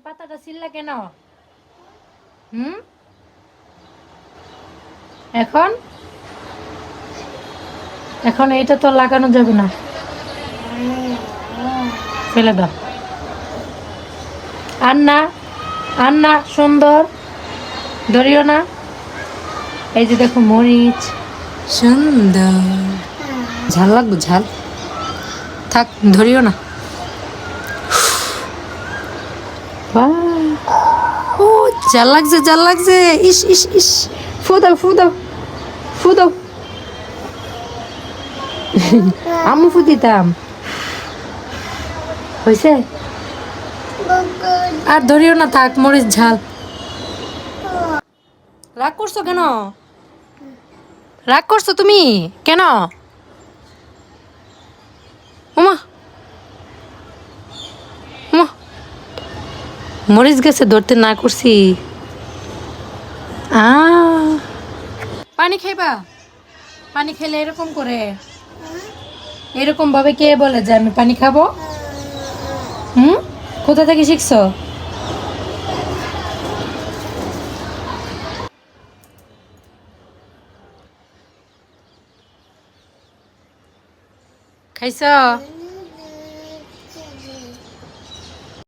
পাতাটা ছিললা কেন? হুম, এখন এখন এটা তো লাগানো যাবে না, ফেলে দাও। আর না, আর না, সুন্দর, ধরিও না। এই যে দেখো মরিচ, সুন্দর ঝাল লাগবে, ঝাল থাক, ধরিও না। বাহ! ও, ঝাল লাগছে, ঝাল লাগছে, ইস ইস ইস। ফু দাও, ফু দাও, ফু দাও। আমি ফু দিতাম। হয়েছে? আর ধরিও না, থাক, মরিচ ঝাল। রাগ করছো কেন? রাগ করছো তুমি কেন? ওমা, ওমা, মরিচ গেছে, ধরতে না করছি। আ পানি খাইবা? পানি খেলে এরকম করে, এরকম ভাবে কে বলে যে আমি পানি খাবো? হুম, কোথা থেকে শিখছো? খাইছো?